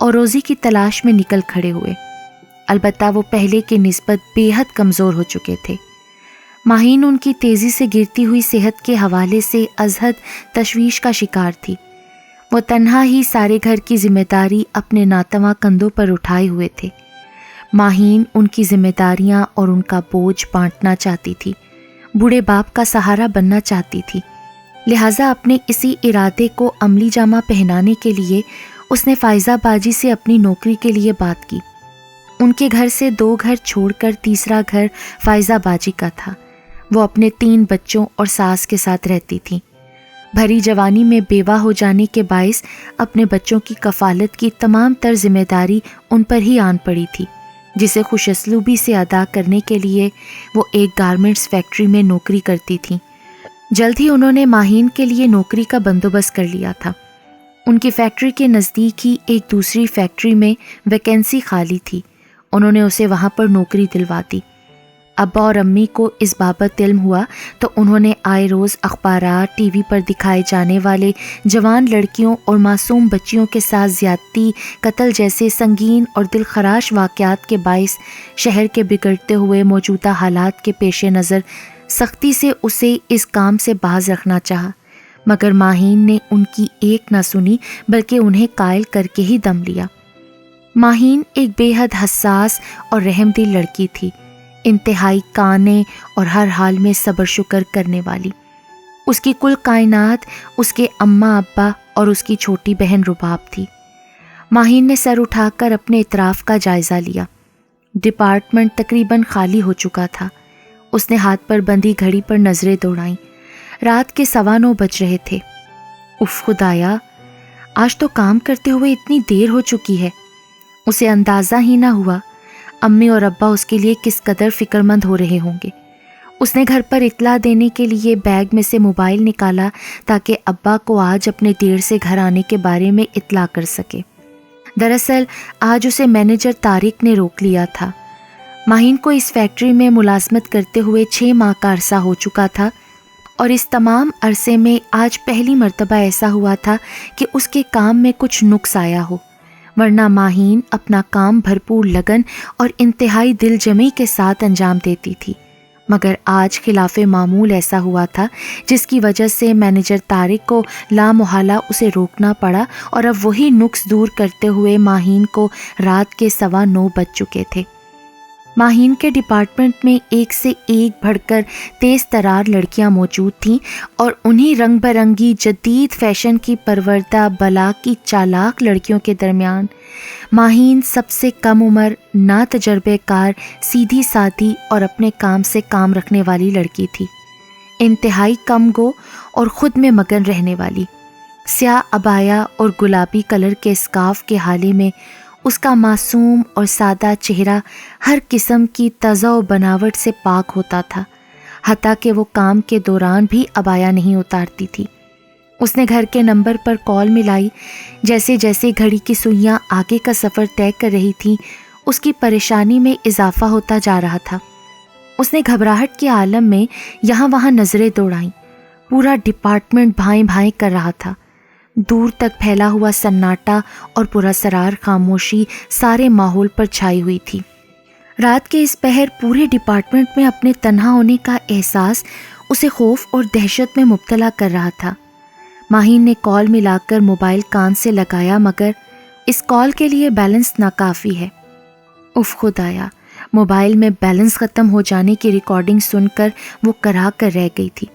اور روزی کی تلاش میں نکل کھڑے ہوئے۔ البتہ وہ پہلے کی نسبت بے حد کمزور ہو چکے تھے۔ ماہین ان کی تیزی سے گرتی ہوئی صحت کے حوالے سے ازحد تشویش کا شکار تھی۔ وہ تنہا ہی سارے گھر کی ذمہ داری اپنے ناتواں کندھوں پر اٹھائے ہوئے تھے۔ ماہین ان کی ذمہ داریاں اور ان کا بوجھ بانٹنا چاہتی تھی، بوڑھے باپ کا سہارا بننا چاہتی تھی۔ لہٰذا اپنے اسی ارادے کو عملی جامہ پہنانے کے لیے اس نے فائزہ باجی سے اپنی نوکری کے لیے بات کی۔ ان کے گھر سے 2 گھر چھوڑ کر تیسرا گھر فائزہ باجی کا تھا۔ وہ اپنے 3 بچوں اور ساس کے ساتھ رہتی تھیں۔ بھری جوانی میں بیوہ ہو جانے کے باعث اپنے بچوں کی کفالت کی تمام تر ذمہ داری ان پر ہی آن پڑی تھی، جسے خوش اسلوبی سے ادا کرنے کے لیے وہ ایک گارمنٹس فیکٹری میں نوکری کرتی تھیں۔ جلد ہی انہوں نے ماہین کے لیے نوکری کا بندوبست کر لیا تھا۔ ان کی فیکٹری کے نزدیک ہی ایک دوسری فیکٹری میں ویکینسی خالی تھی۔ انہوں نے اسے وہاں پر نوکری دلوا دی۔ ابا اور امی کو اس بابت علم ہوا تو انہوں نے آئے روز اخبارات، ٹی وی پر دکھائے جانے والے جوان لڑکیوں اور معصوم بچیوں کے ساتھ زیادتی، قتل جیسے سنگین اور دل خراش واقعات کے باعث شہر کے بگڑتے ہوئے موجودہ حالات کے پیش نظر سختی سے اسے اس کام سے باز رکھنا چاہا، مگر ماہین نے ان کی ایک نہ سنی بلکہ انہیں قائل کر کے ہی دم لیا۔ ماہین ایک بے حد حساس اور رحم دل لڑکی تھی، انتہائی کانے اور ہر حال میں صبر شکر کرنے والی۔ اس کی کل کائنات اس کے اماں ابا اور اس کی چھوٹی بہن رباب تھی۔ ماہین نے سر اٹھا کر اپنے اطراف کا جائزہ لیا۔ ڈپارٹمنٹ تقریباً خالی ہو چکا تھا۔ اس نے ہاتھ پر بندھی گھڑی پر نظریں دوڑائیں۔ رات کے 9:15 بج رہے تھے۔ اف خدایا، آج تو کام کرتے ہوئے اتنی دیر ہو چکی ہے۔ اسے اندازہ ہی نہ ہوا امی اور ابا اس کے لیے کس قدر فکر مند ہو رہے ہوں گے۔ اس نے گھر پر اطلاع دینے کے لیے بیگ میں سے موبائل نکالا تاکہ ابا کو آج اپنے دیر سے گھر آنے کے بارے میں اطلاع کر سکے۔ دراصل آج اسے مینیجر طارق نے روک لیا تھا۔ ماہین کو اس فیکٹری میں ملازمت کرتے ہوئے 6 ماہ کا عرصہ ہو چکا تھا، اور اس تمام عرصے میں آج پہلی مرتبہ ایسا ہوا تھا کہ اس کے کام میں کچھ نقص آیا ہو، ورنہ ماہین اپنا کام بھرپور لگن اور انتہائی دل جمعی کے ساتھ انجام دیتی تھی۔ مگر آج خلاف معمول ایسا ہوا تھا جس کی وجہ سے مینیجر طارق کو لامحالہ اسے روکنا پڑا، اور اب وہی نقص دور کرتے ہوئے ماہین کو رات کے 9:15 بج چکے تھے۔ ماہین کے ڈپارٹمنٹ میں ایک سے ایک بڑھ کر تیز ترار لڑکیاں موجود تھیں، اور انہی رنگ برنگی جدید فیشن کی پروردہ بلا کی چالاک لڑکیوں کے درمیان ماہین سب سے کم عمر، نا تجربے کار، سیدھی سادھی اور اپنے کام سے کام رکھنے والی لڑکی تھی۔ انتہائی کم گو اور خود میں مگن رہنے والی۔ سیاہ عبایا اور گلابی کلر کے اسکارف کے حالے میں اس کا معصوم اور سادہ چہرہ ہر قسم کی تزہ و بناوٹ سے پاک ہوتا تھا، حتیٰ کہ وہ کام کے دوران بھی عبایا نہیں اتارتی تھی۔ اس نے گھر کے نمبر پر کال ملائی۔ جیسے جیسے گھڑی کی سوئیاں آگے کا سفر طے کر رہی تھیں، اس کی پریشانی میں اضافہ ہوتا جا رہا تھا۔ اس نے گھبراہٹ کے عالم میں یہاں وہاں نظریں دوڑائیں۔ پورا ڈپارٹمنٹ بھائیں بھائیں کر رہا تھا۔ دور تک پھیلا ہوا سناٹا اور پراسرار خاموشی سارے ماحول پر چھائی ہوئی تھی۔ رات کے اس پہر پورے ڈپارٹمنٹ میں اپنے تنہا ہونے کا احساس اسے خوف اور دہشت میں مبتلا کر رہا تھا۔ ماہین نے کال ملا کر موبائل کان سے لگایا، مگر اس کال کے لیے بیلنس ناکافی ہے۔ اف خدایا، موبائل میں بیلنس ختم ہو جانے کی ریکارڈنگ سن کر وہ کرا کر رہ گئی تھی۔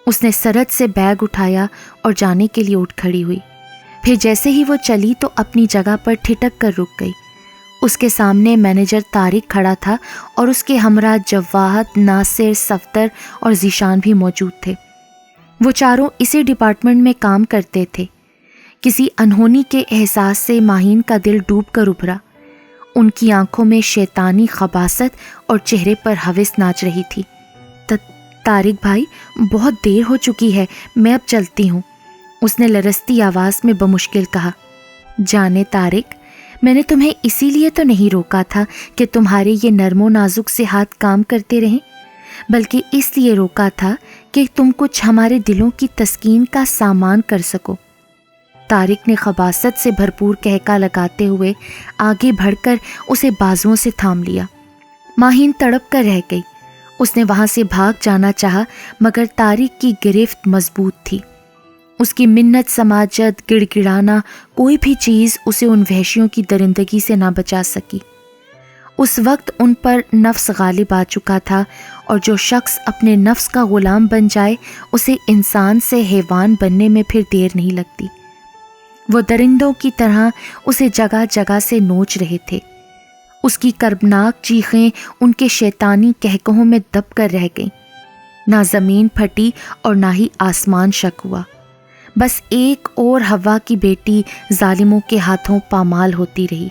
اس نے سرعت سے بیگ اٹھایا اور جانے کے لیے اٹھ کھڑی ہوئی۔ پھر جیسے ہی وہ چلی تو اپنی جگہ پر ٹھٹک کر رک گئی۔ اس کے سامنے مینیجر طارق کھڑا تھا اور اس کے ہمراہ جواہد، ناصر، صفدر اور ذیشان بھی موجود تھے۔ وہ چاروں اسی ڈپارٹمنٹ میں کام کرتے تھے۔ کسی انہونی کے احساس سے ماہین کا دل ڈوب کر ابھرا۔ ان کی آنکھوں میں شیطانی خباثت اور چہرے پر ہوس ناچ رہی تھی۔ طارق بھائی، بہت دیر ہو چکی ہے، میں اب چلتی ہوں، اس نے لرزتی آواز میں بمشکل کہا۔ جانے طارق، میں نے تمہیں اسی لیے تو نہیں روکا تھا کہ تمہارے یہ نرم و نازک سے ہاتھ کام کرتے رہیں، بلکہ اس لیے روکا تھا کہ تم کچھ ہمارے دلوں کی تسکین کا سامان کر سکو۔ طارق نے خباثت سے بھرپور کہکا لگاتے ہوئے آگے بڑھ کر اسے بازوؤں سے تھام لیا۔ ماہین تڑپ کر رہ گئی۔ اس نے وہاں سے بھاگ جانا چاہا مگر طارق کی گرفت مضبوط تھی۔ اس کی منت سماجت، گڑ گڑانا، کوئی بھی چیز اسے ان وحشیوں کی درندگی سے نہ بچا سکی۔ اس وقت ان پر نفس غالب آ چکا تھا، اور جو شخص اپنے نفس کا غلام بن جائے اسے انسان سے حیوان بننے میں پھر دیر نہیں لگتی۔ وہ درندوں کی طرح اسے جگہ جگہ سے نوچ رہے تھے۔ اس کی کربناک چیخیں ان کے شیطانی کہکہوں میں دب کر رہ گئیں۔ نہ زمین پھٹی اور نہ ہی آسمان شک ہوا، بس ایک اور ہوا کی بیٹی ظالموں کے ہاتھوں پامال ہوتی رہی۔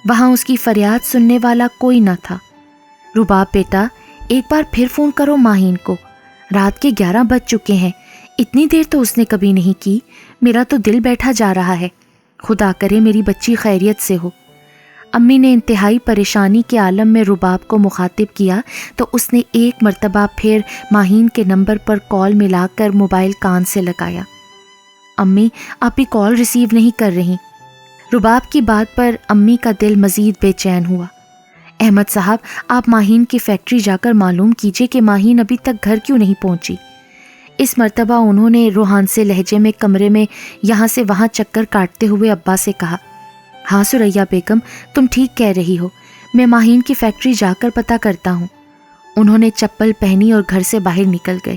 وہاں اس کی فریاد سننے والا کوئی نہ تھا۔ رباب بیٹا، ایک بار پھر فون کرو ماہین کو، رات کے 11 بج چکے ہیں، اتنی دیر تو اس نے کبھی نہیں کی، میرا تو دل بیٹھا جا رہا ہے، خدا کرے میری بچی خیریت سے ہو۔ امی نے انتہائی پریشانی کے عالم میں رباب کو مخاطب کیا تو اس نے ایک مرتبہ پھر ماہین کے نمبر پر کال ملا کر موبائل کان سے لگایا۔ امی، آپ بھی کال ریسیو نہیں کر رہی۔ رباب کی بات پر امی کا دل مزید بے چین ہوا۔ احمد صاحب، آپ ماہین کی فیکٹری جا کر معلوم کیجئے کہ ماہین ابھی تک گھر کیوں نہیں پہنچی۔ اس مرتبہ انہوں نے روحان سے لہجے میں کمرے میں یہاں سے وہاں چکر کاٹتے ہوئے ابا سے کہا۔ ہاں سریا بیگم، تم ٹھیک کہہ رہی ہو، میں ماہین کی فیکٹری جا کر پتہ کرتا ہوں۔ انہوں نے چپل پہنی اور گھر سے باہر نکل گئے۔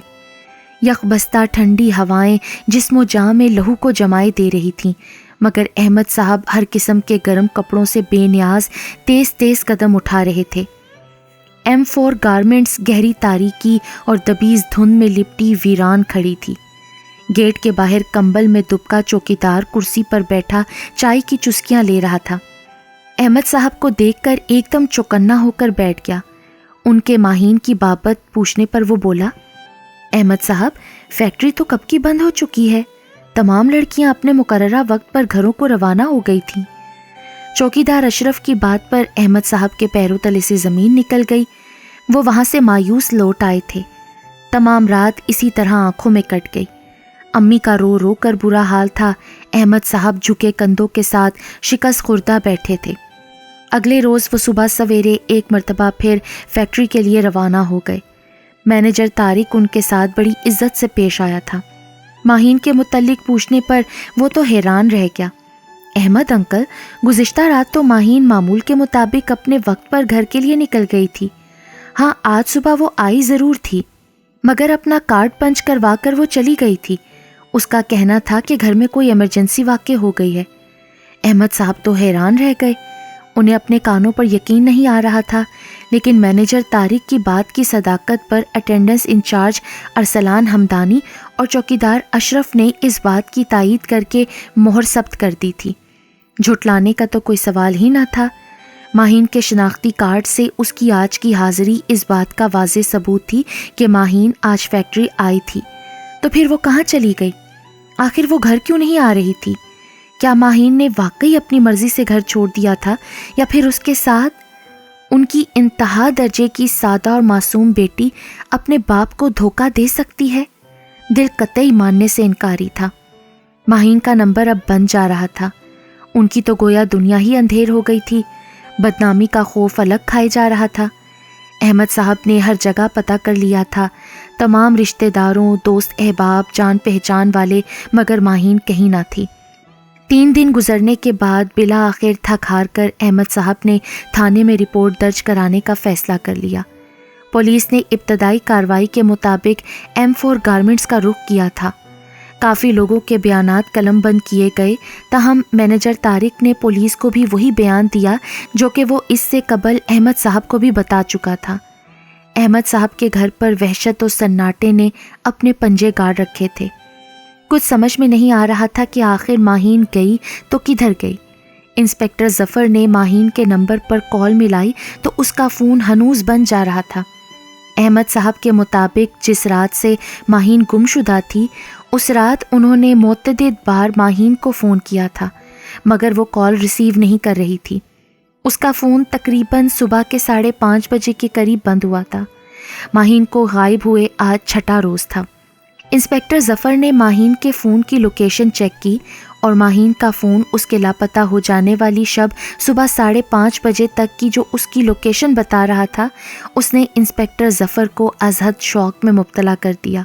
یخبستہ ٹھنڈی ہوائیں جسم و جاں میں لہو کو جمائے دے رہی تھیں، مگر احمد صاحب ہر قسم کے گرم کپڑوں سے بے نیاز تیز تیز قدم اٹھا رہے تھے۔ M4 گارمنٹس گہری تاریکی اور دبیز دھند میں لپٹی ویران کھڑی تھی۔ گیٹ کے باہر کمبل میں دبکا چوکیدار کرسی پر بیٹھا چائے کی چسکیاں لے رہا تھا۔ احمد صاحب کو دیکھ کر ایک دم چوکنا ہو کر بیٹھ گیا۔ ان کے ماہین کی بابت پوچھنے پر وہ بولا، احمد صاحب، فیکٹری تو کب کی بند ہو چکی ہے، تمام لڑکیاں اپنے مقررہ وقت پر گھروں کو روانہ ہو گئی تھیں۔ چوکیدار اشرف کی بات پر احمد صاحب کے پیروں تلے سے زمین نکل گئی۔ وہ وہاں سے مایوس لوٹ آئے تھے۔ تمام رات اسی طرح آنکھوں میں کٹ گئی۔ امی کا رو رو کر برا حال تھا، احمد صاحب جھکے کندھوں کے ساتھ شکست خوردہ بیٹھے تھے۔ اگلے روز وہ صبح سویرے ایک مرتبہ پھر فیکٹری کے لیے روانہ ہو گئے۔ مینیجر طارق ان کے ساتھ بڑی عزت سے پیش آیا تھا۔ ماہین کے متعلق پوچھنے پر وہ تو حیران رہ گیا۔ احمد انکل، گزشتہ رات تو ماہین معمول کے مطابق اپنے وقت پر گھر کے لیے نکل گئی تھی۔ ہاں، آج صبح وہ آئی ضرور تھی، مگر اپنا کارڈ پنچ کروا کر وہ چلی گئی تھی۔ اس کا کہنا تھا کہ گھر میں کوئی ایمرجنسی واقع ہو گئی ہے۔ احمد صاحب تو حیران رہ گئے، انہیں اپنے کانوں پر یقین نہیں آ رہا تھا، لیکن مینیجر طارق کی بات کی صداقت پر اٹینڈنس انچارج ارسلان ہمدانی اور چوکیدار اشرف نے اس بات کی تائید کر کے مہر ثبت کر دی تھی۔ جھٹلانے کا تو کوئی سوال ہی نہ تھا۔ ماہین کے شناختی کارڈ سے اس کی آج کی حاضری اس بات کا واضح ثبوت تھی کہ ماہین آج فیکٹری آئی تھی۔ تو پھر وہ کہاں چلی گئی؟ آخر وہ گھر کیوں نہیں آ رہی تھی؟ کیا ماہین نے واقعی اپنی مرضی سے گھر چھوڑ دیا تھا، یا پھر اس کے ساتھ ان کی انتہا درجے کی سادہ اور معصوم بیٹی اپنے باپ کو دھوکہ دے سکتی ہے؟ دل قطعی ماننے سے انکاری تھا۔ ماہین کا نمبر اب بن جا رہا تھا۔ ان کی تو گویا دنیا ہی اندھیر ہو گئی تھی۔ بدنامی کا خوف الگ کھائے جا رہا تھا۔ احمد صاحب نے ہر جگہ پتہ کر لیا تھا، تمام رشتہ داروں، دوست احباب، جان پہچان والے، مگر ماہین کہیں نہ تھی۔ 3 دن گزرنے کے بعد بالآخر تھک ہار کر احمد صاحب نے تھانے میں رپورٹ درج کرانے کا فیصلہ کر لیا۔ پولیس نے ابتدائی کارروائی کے مطابق M4 گارمنٹس کا رخ کیا تھا۔ کافی لوگوں کے بیانات قلم بند کیے گئے، تاہم مینیجر طارق نے پولیس کو بھی وہی بیان دیا جو کہ وہ اس سے قبل احمد صاحب کو بھی بتا چکا تھا۔ احمد صاحب کے گھر پر وحشت و سناٹے نے اپنے پنجے گاڑ رکھے تھے۔ کچھ سمجھ میں نہیں آ رہا تھا کہ آخر ماہین گئی تو کدھر گئی۔ انسپکٹر ظفر نے ماہین کے نمبر پر کال ملائی تو اس کا فون ہنوز بند جا رہا تھا۔ احمد صاحب کے مطابق جس رات سے ماہین گمشدہ تھی، اس رات انہوں نے متعدد بار ماہین کو فون کیا تھا، مگر وہ کال ریسیو نہیں کر رہی تھی۔ اس کا فون تقریباً صبح کے 5:30 بجے کے قریب بند ہوا تھا۔ ماہین کو غائب ہوئے آج 6واں روز تھا۔ انسپیکٹر ظفر نے ماہین کے فون کی لوکیشن چیک کی اور ماہین کا فون اس کے لاپتہ ہو جانے والی شب صبح 5:30 بجے تک کی جو اس کی لوکیشن بتا رہا تھا، اس نے انسپیکٹر ظفر کو از حد شوق میں مبتلا کر دیا۔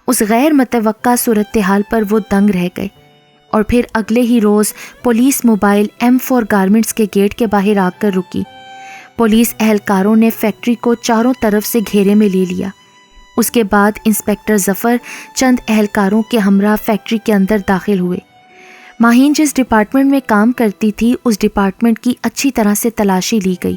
اس غیر متوقع صورتحال پر وہ دنگ رہ گئے اور پھر اگلے ہی روز پولیس موبائل M4 گارمنٹس کے گیٹ کے باہر آ کر رکی۔ پولیس اہلکاروں نے فیکٹری کو چاروں طرف سے گھیرے میں لے لیا۔ اس کے بعد انسپیکٹر ظفر چند اہلکاروں کے ہمراہ فیکٹری کے اندر داخل ہوئے۔ ماہین جس ڈپارٹمنٹ میں کام کرتی تھی اس ڈپارٹمنٹ کی اچھی طرح سے تلاشی لی گئی۔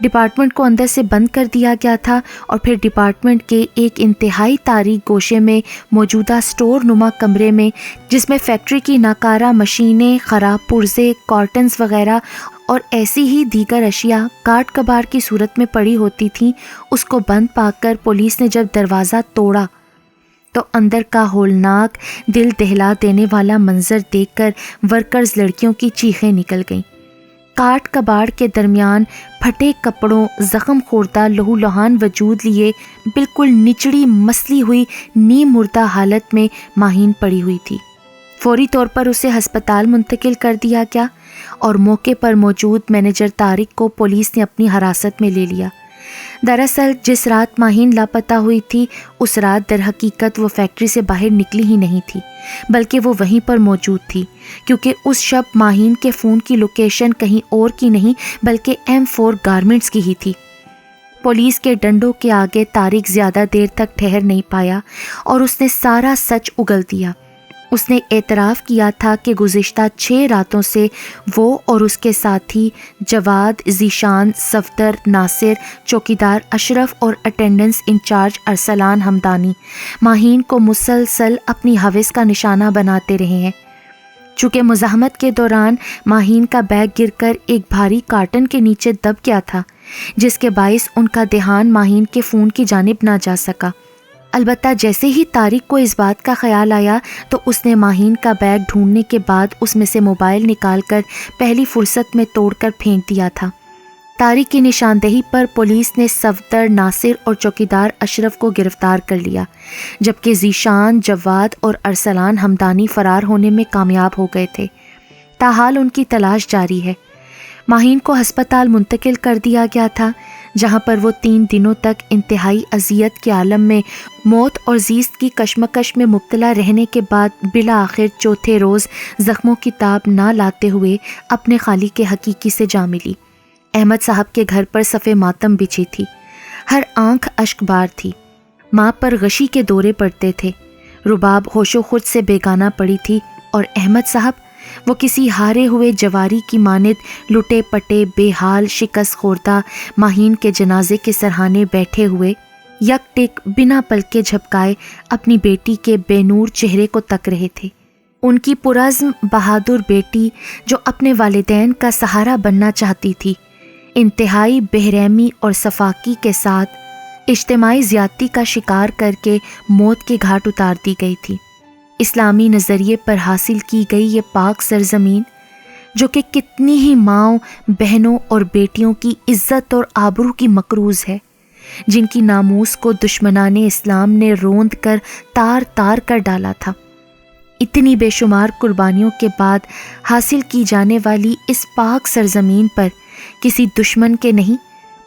ڈپارٹمنٹ کو اندر سے بند کر دیا گیا تھا اور پھر ڈپارٹمنٹ کے ایک انتہائی تاریک گوشے میں موجودہ سٹور نما کمرے میں، جس میں فیکٹری کی ناکارہ مشینیں، خراب پرزے، کارٹنز وغیرہ اور ایسی ہی دیگر اشیاء کاٹ کباڑ کی صورت میں پڑی ہوتی تھیں، اس کو بند پا کر پولیس نے جب دروازہ توڑا تو اندر کا ہولناک، دل دہلا دینے والا منظر دیکھ کر ورکرز لڑکیوں کی چیخیں نکل گئیں۔ کاٹ کباڑ کے درمیان پھٹے کپڑوں، زخم خوردہ لہو لہان وجود لیے بالکل نچڑی مسلی ہوئی نیم مردہ حالت میں ماہین پڑی ہوئی تھی۔ فوری طور پر اسے ہسپتال منتقل کر دیا گیا اور موقع پر موجود مینیجر طارق کو پولیس نے اپنی حراست میں لے لیا۔ دراصل جس رات ماہین لاپتہ ہوئی تھی اس رات در حقیقت وہ فیکٹری سے باہر نکلی ہی نہیں تھی، بلکہ وہ وہیں پر موجود تھی، کیونکہ اس شب ماہین کے فون کی لوکیشن کہیں اور کی نہیں بلکہ M4 گارمنٹس کی ہی تھی۔ پولیس کے ڈنڈوں کے آگے طارق زیادہ دیر تک ٹھہر نہیں پایا اور اس نے سارا سچ اگل دیا۔ اس نے اعتراف کیا تھا کہ گزشتہ 6 راتوں سے وہ اور اس کے ساتھی جواد، ذیشان، صفدر، ناصر، چوکیدار اشرف اور اٹینڈنس انچارج ارسلان ہمدانی ماہین کو مسلسل اپنی ہوس کا نشانہ بناتے رہے ہیں۔ چونکہ مزاحمت کے دوران ماہین کا بیگ گر کر ایک بھاری کارٹن کے نیچے دب گیا تھا، جس کے باعث ان کا دھیان ماہین کے فون کی جانب نہ جا سکا۔ البتہ جیسے ہی طارق کو اس بات کا خیال آیا تو اس نے ماہین کا بیگ ڈھونڈنے کے بعد اس میں سے موبائل نکال کر پہلی فرصت میں توڑ کر پھینک دیا تھا۔ طارق کی نشاندہی پر پولیس نے صفدر، ناصر اور چوکیدار اشرف کو گرفتار کر لیا، جبکہ ذیشان، جواد اور ارسلان ہمدانی فرار ہونے میں کامیاب ہو گئے تھے۔ تاحال ان کی تلاش جاری ہے۔ ماہین کو ہسپتال منتقل کر دیا گیا تھا، جہاں پر وہ 3 دنوں تک انتہائی اذیت کے عالم میں موت اور زیست کی کشمکش میں مبتلا رہنے کے بعد بالآخر چوتھے روز زخموں کی تاب نہ لاتے ہوئے اپنے خالق کے حقیقی سے جا ملی۔ احمد صاحب کے گھر پر صف ماتم بچھی تھی، ہر آنکھ اشک بار تھی۔ ماں پر غشی کے دورے پڑتے تھے، رباب ہوش و خود سے بیگانہ پڑی تھی، اور احمد صاحب وہ کسی ہارے ہوئے جواری کی مانند لٹے پٹے بے حال شکست خوردہ ماہین کے جنازے کے سرہانے بیٹھے ہوئے یک ٹک بنا پلکے جھپکائے اپنی بیٹی کے بے نور چہرے کو تک رہے تھے۔ ان کی پرعزم بہادر بیٹی جو اپنے والدین کا سہارا بننا چاہتی تھی، انتہائی بے-رحمی اور صفاقی کے ساتھ اجتماعی زیادتی کا شکار کر کے موت کے گھاٹ اتار دی گئی تھی۔ اسلامی نظریے پر حاصل کی گئی یہ پاک سرزمین، جو کہ کتنی ہی ماؤں، بہنوں اور بیٹیوں کی عزت اور آبرو کی مکروز ہے، جن کی ناموس کو دشمنان اسلام نے روند کر تار تار کر ڈالا تھا، اتنی بے شمار قربانیوں کے بعد حاصل کی جانے والی اس پاک سرزمین پر کسی دشمن کے نہیں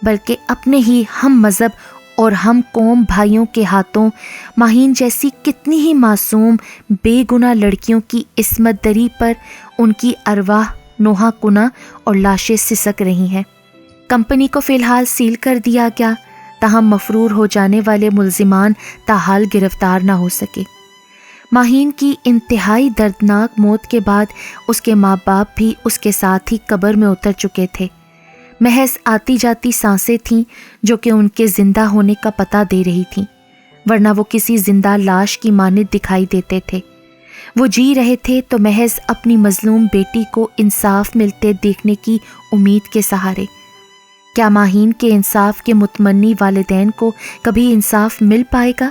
بلکہ اپنے ہی ہم مذہب اور ہم قوم بھائیوں کے ہاتھوں ماہین جیسی کتنی ہی معصوم بے گناہ لڑکیوں کی عصمت دری پر ان کی ارواح نوحہ کنا اور لاشیں سسک رہی ہیں۔ کمپنی کو فی الحال سیل کر دیا گیا، تاہم مفرور ہو جانے والے ملزمان تاحال گرفتار نہ ہو سکے۔ ماہین کی انتہائی دردناک موت کے بعد اس کے ماں باپ بھی اس کے ساتھ ہی قبر میں اتر چکے تھے۔ محض آتی جاتی سانسیں تھیں جو کہ ان کے زندہ ہونے کا پتہ دے رہی تھیں، ورنہ وہ کسی زندہ لاش کی مانند دکھائی دیتے تھے۔ وہ جی رہے تھے تو محض اپنی مظلوم بیٹی کو انصاف ملتے دیکھنے کی امید کے سہارے۔ کیا ماہین کے انصاف کے متمنی والدین کو کبھی انصاف مل پائے گا؟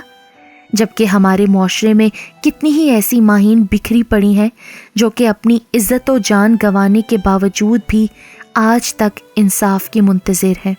جبکہ ہمارے معاشرے میں کتنی ہی ایسی ماہین بکھری پڑی ہیں جو کہ اپنی عزت و جان گنوانے کے باوجود بھی آج تک انصاف کی منتظر ہیں۔